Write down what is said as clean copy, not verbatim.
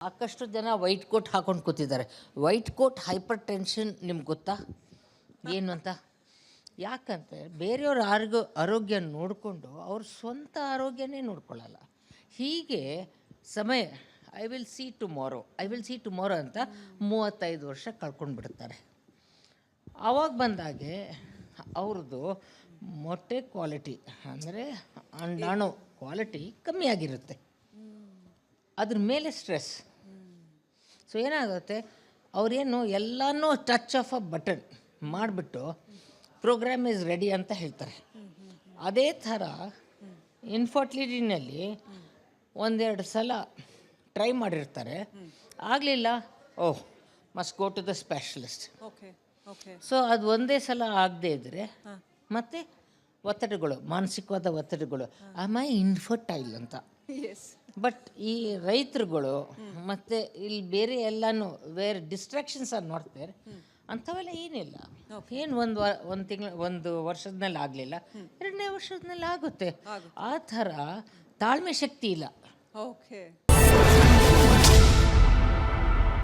ಸಾಕಷ್ಟು ಜನ white coat ಹಾಕೊಂಡು ಕೂತಿದ್ದಾರೆ. ವೈಟ್ ಕೋಟ್ ಹೈಪರ್ ಟೆನ್ಷನ್ ನಿಮ್ಗೆ ಗೊತ್ತಾ ಏನು ಅಂತ? ಯಾಕಂದರೆ ಬೇರೆಯವ್ರ ಆರೋಗ್ಯ ನೋಡಿಕೊಂಡು ಅವ್ರ ಸ್ವಂತ ಆರೋಗ್ಯನೇ ನೋಡ್ಕೊಳ್ಳಲ್ಲ. ಹೀಗೆ ಸಮಯ ಐ ವಿಲ್ ಸಿ ಟುಮಾರೋ ಅಂತ 35 ವರ್ಷ ಕಳ್ಕೊಂಡು ಬಿಡ್ತಾರೆ. ಆವಾಗ ಬಂದಾಗೆ ಅವ್ರದ್ದು ಮೊಟ್ಟೆ ಕ್ವಾಲಿಟಿ ಅಂದರೆ ಅಂಡಾಣು ಕ್ವಾಲಿಟಿ ಕಮ್ಮಿ ಆಗಿರುತ್ತೆ. ಅದ್ರ ಮೇಲೆ ಸ್ಟ್ರೆಸ್. ಸೊ ಏನಾಗುತ್ತೆ, ಅವರೇನು ಎಲ್ಲನೂ ಟಚ್ ಆಫ್ ಅ ಬಟನ್ ಮಾಡಿಬಿಟ್ಟು ಪ್ರೋಗ್ರಾಮ್ ಈಸ್ ರೆಡಿ ಅಂತ ಹೇಳ್ತಾರೆ. ಅದೇ ಥರ ಇನ್ಫರ್ಟಿಲಿಟಿನಲ್ಲಿ ಒಂದೆರಡು ಸಲ ಟ್ರೈ ಮಾಡಿರ್ತಾರೆ, ಆಗಲಿಲ್ಲ, oh must go to the specialist. So ಅದು ಒಂದೇ ಸಲ ಆಗದೇ ಇದ್ದರೆ ಮತ್ತು ಒತ್ತಡಗಳು, ಮಾನಸಿಕವಾದ ಒತ್ತಡಗಳು, ಐ ಇನ್ಫರ್ಟೈಲ್ ಅಂತ. ಬಟ್ ಈ ರೈತರುಗಳು ಮತ್ತು ಇಲ್ಲಿ ಬೇರೆ ಎಲ್ಲನೂ ಬೇರೆ ಡಿಸ್ಟ್ರಾಕ್ಷನ್ಸ್ ಆಗಿ ನೋಡ್ತಾರೆ. ಅಂಥವೆಲ್ಲ ಏನಿಲ್ಲ. ಏನು ಒಂದು ವರ್ಷದ್ಮೇಲೆ ಆಗಲಿಲ್ಲ, 2ನೇ ವರ್ಷದ್ಮೇಲೆ ಆಗುತ್ತೆ. ಆ ಥರ ತಾಳ್ಮೆ ಶಕ್ತಿ ಇಲ್ಲ.